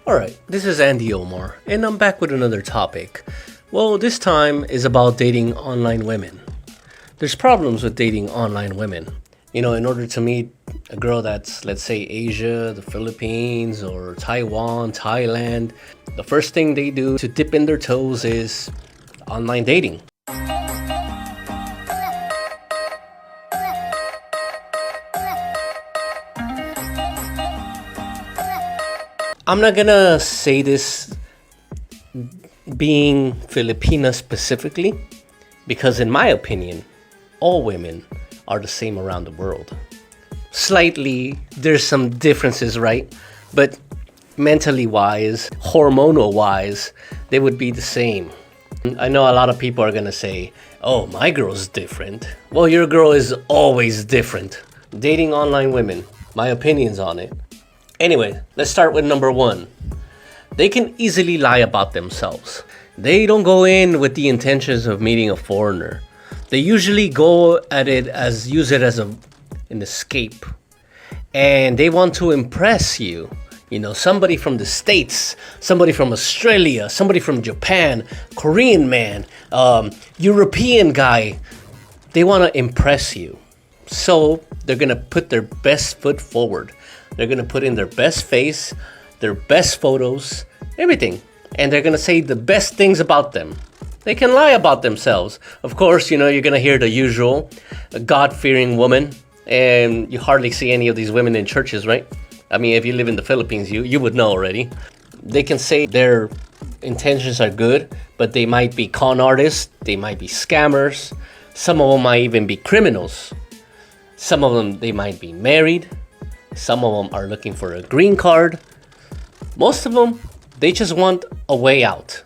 Alright, this is Andy Omar, and I'm back with another topic. Well, this time is about dating online women. There's problems with dating online women. In order to meet a girl that's, let's say, Asia, the Philippines, or Taiwan, Thailand, the first thing they do to dip in their toes is online dating. I'm not gonna say this being Filipina specifically, because in my opinion, all women are the same around the world. Slightly, there's some differences, right? But mentally wise, hormonal wise, they would be the same. I know a lot of people are gonna say, oh, my girl's different. Well, your girl is always different. Dating online women, my opinions on it. Anyway, let's start with number one. They can easily lie about themselves. They don't go in with the intentions of meeting a foreigner. They usually go at it use it as an escape. And they want to impress you. Somebody from the States, somebody from Australia, somebody from Japan, Korean man, European guy. They want to impress you. So they're going to put their best foot forward. They're going to put in their best face, their best photos, everything. And they're going to say the best things about them. They can lie about themselves. Of course, you're going to hear the usual God-fearing woman. And you hardly see any of these women in churches, right? I mean, if you live in the Philippines, you would know already. They can say their intentions are good, but they might be con artists. They might be scammers. Some of them might even be criminals. Some of them, they might be married. Some of them are looking for a green card. Most of them, they just want a way out.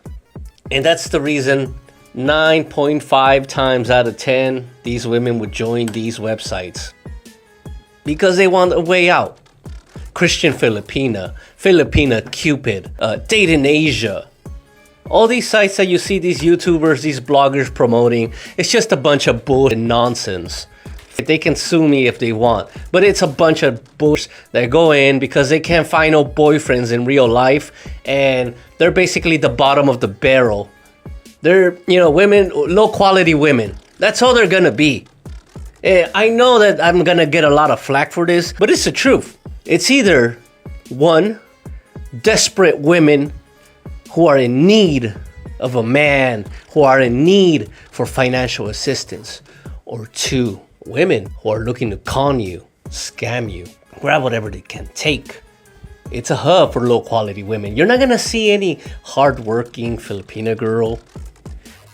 And that's the reason 9.5 times out of 10, these women would join these websites. Because they want a way out. Christian Filipina, Filipina Cupid, Date in Asia. All these sites that you see these YouTubers, these bloggers promoting, it's just a bunch of bull and nonsense. They can sue me if they want, but it's a bunch of bullshit that go in because they can't find no boyfriends in real life, and they're basically the bottom of the barrel. They're, women, low quality women. That's all they're gonna be. I know that I'm gonna get a lot of flack for this, but it's the truth. It's either one, desperate women who are in need of a man, who are in need for financial assistance, or two, women who are looking to con you, scam you, grab whatever they can take. It's a hub for low quality women. You're not gonna see any hardworking Filipina girl,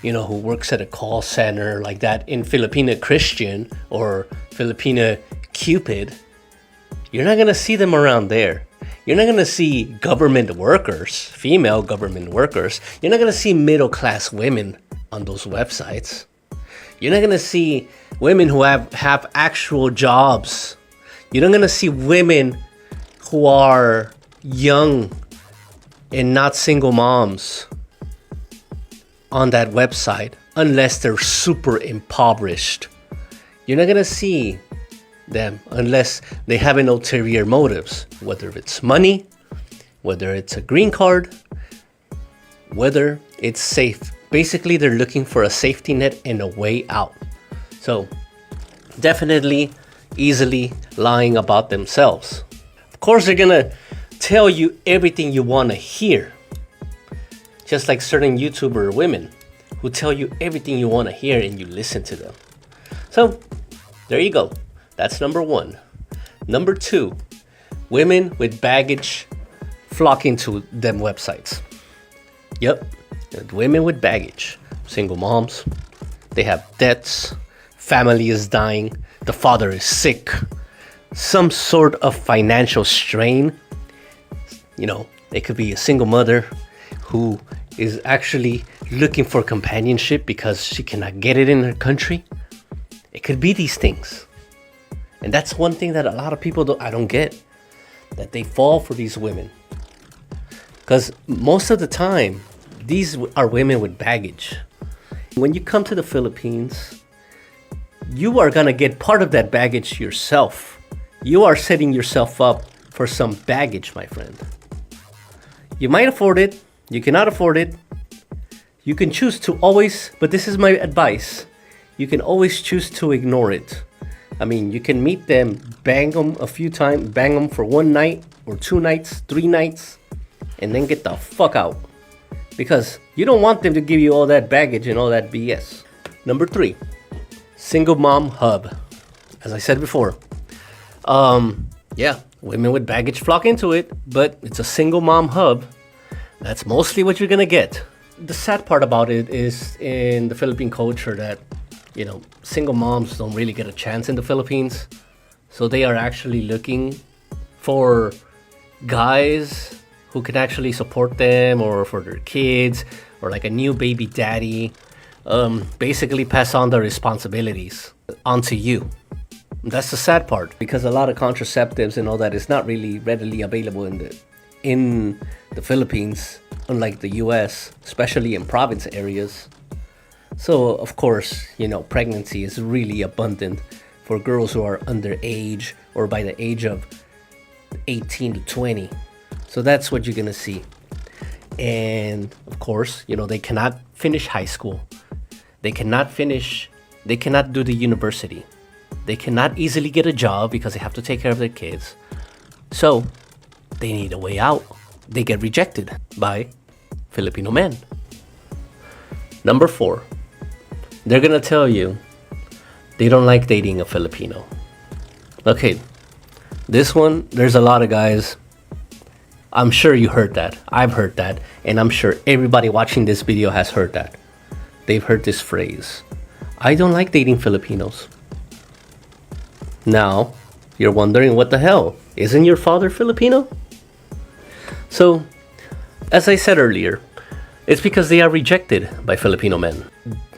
who works at a call center like that in Filipina Christian or Filipina Cupid. You're not gonna see them around there. You're not gonna see government workers, female government workers. You're not gonna see middle class women on those websites. You're not gonna see women who have actual jobs. You're not gonna see women who are young and not single moms on that website unless they're super impoverished. You're not gonna see them unless they have an ulterior motives, whether it's money, whether it's a green card, whether it's safe. Basically, they're looking for a safety net and a way out. So, definitely, easily lying about themselves. Of course, they're gonna tell you everything you want to hear. Just like certain YouTuber women who tell you everything you want to hear and you listen to them. So, there you go. That's number one. Number two, women with baggage flocking to them websites. Yep. Women with baggage, single moms, they have debts, family is dying, the father is sick, some sort of financial strain. It could be a single mother who is actually looking for companionship because she cannot get it in her country. It could be these things. And that's one thing that a lot of people I don't get, that they fall for these women. Because most of the time, these are women with baggage. When you come to the Philippines, you are gonna get part of that baggage yourself. You are setting yourself up for some baggage, my friend. You might afford it, you cannot afford it. You can choose to always, but this is my advice, you can always choose to ignore it. I mean, you can meet them, bang them a few times, bang them for one night or 2 nights, 3 nights, and then get the fuck out. Because you don't want them to give you all that baggage and all that BS. Number 3, single mom hub. As I said before, yeah, women with baggage flock into it, but it's a single mom hub. That's mostly what you're gonna get. The sad part about it is in the Philippine culture that, you know, single moms don't really get a chance in the Philippines. So they are actually looking for guys who can actually support them or for their kids or like a new baby daddy. Basically pass on the responsibilities onto you. That's the sad part, because a lot of contraceptives and all that is not really readily available in the Philippines, unlike the US, especially in province areas. So of course, you know, pregnancy is really abundant for girls who are underage or by the age of 18 to 20. So that's what you're gonna see. And of course, you know, they cannot finish high school. They cannot do the university. They cannot easily get a job because they have to take care of their kids. So they need a way out. They get rejected by Filipino men. Number 4, they're gonna tell you they don't like dating a Filipino. Okay, this one, there's a lot of guys. I'm sure you heard that. I've heard that. And I'm sure everybody watching this video has heard that. They've heard this phrase. I don't like dating Filipinos. Now, you're wondering, what the hell? Isn't your father Filipino? So, as I said earlier, it's because they are rejected by Filipino men.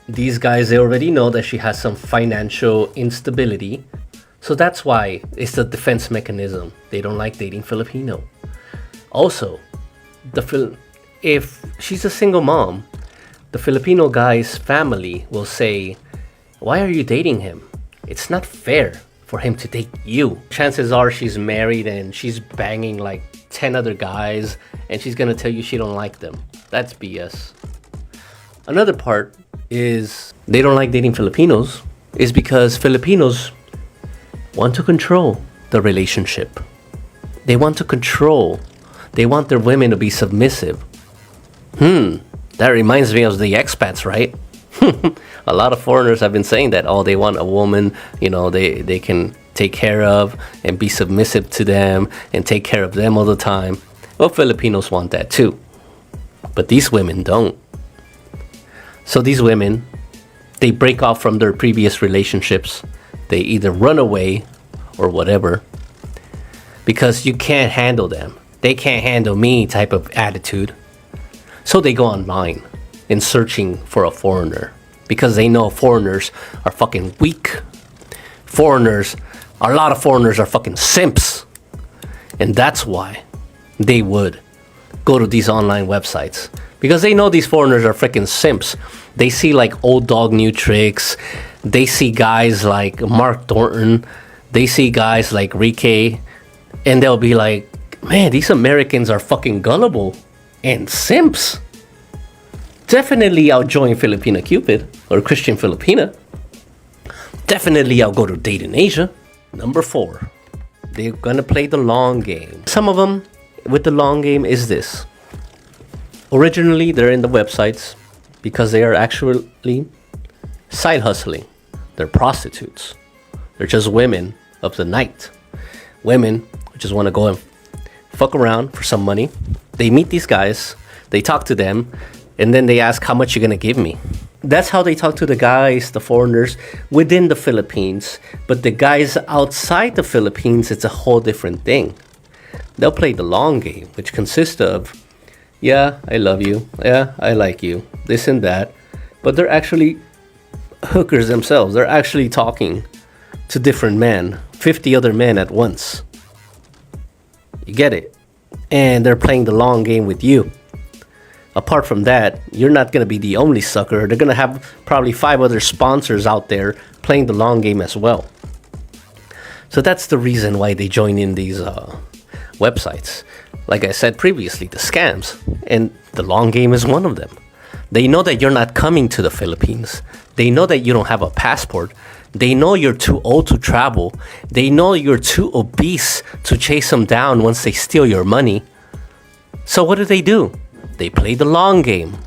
These guys, they already know that she has some financial instability. So that's why it's the defense mechanism. They don't like dating Filipino. Also, if she's a single mom, the Filipino guy's family will say, why are you dating him? It's not fair for him to date you. Chances are she's married and she's banging like 10 other guys and she's gonna tell you she don't like them. That's BS. Another part is they don't like dating Filipinos is because Filipinos want to control the relationship. They want to control. They want their women to be submissive. That reminds me of the expats, right? A lot of foreigners have been saying that, oh, they want a woman, you know, they can take care of and be submissive to them and take care of them all the time. Well, Filipinos want that too. But these women don't. So these women, they break off from their previous relationships. They either run away or whatever because you can't handle them. They can't handle me type of attitude. So they go online in searching for a foreigner because they know foreigners are fucking weak. A lot of foreigners are fucking simps. And that's why they would go to these online websites, because they know these foreigners are freaking simps. They see like Old Dog New Tricks. They see guys like Mark Thornton. They see guys like Ricky. And they'll be like, man, these Americans are fucking gullible and simps. Definitely I'll join Filipina Cupid or Christian Filipina. Definitely I'll go to Date in Asia. Number 4, they're gonna play the long game. Some of them with the long game is this. Originally, they're in the websites because they are actually side hustling. They're prostitutes. They're just women of the night. Women who just want to go and fuck around for some money. They meet these guys, they talk to them, and then they ask, how much you gonna give me? That's how they talk to the guys, the foreigners within the Philippines. But the guys outside the Philippines, it's a whole different thing. They'll play the long game, which consists of, yeah, I love you. Yeah, I like you. This and that. But they're actually hookers themselves. They're actually talking to different men, 50 other men at once. You get it? And they're playing the long game with you. Apart from that, you're not going to be the only sucker. They're going to have probably 5 other sponsors out there playing the long game as well. So that's the reason why they join in these websites. Like I said previously, the scams. And the long game is one of them. They know that you're not coming to the Philippines. They know that you don't have a passport. They know you're too old to travel. They know you're too obese to chase them down once they steal your money. So what do? They play the long game.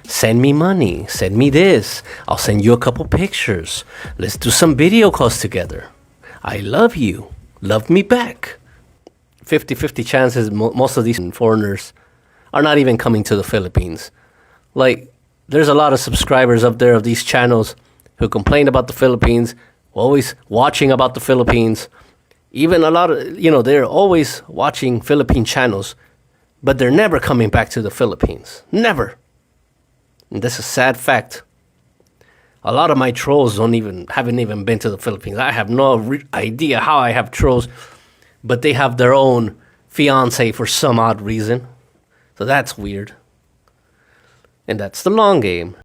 Send me money. Send me this. I'll send you a couple pictures. Let's do some video calls together. I love you. Love me back. 50-50 chances most of these foreigners are not even coming to the Philippines. Like, there's a lot of subscribers up there of these channels who complain about the Philippines, always watching about the Philippines. Even a lot of, they're always watching Philippine channels, but they're never coming back to the Philippines. Never. And this is a sad fact. A lot of my trolls haven't even been to the Philippines. I have no idea how I have trolls, but they have their own fiance for some odd reason. So that's weird. And that's the long game.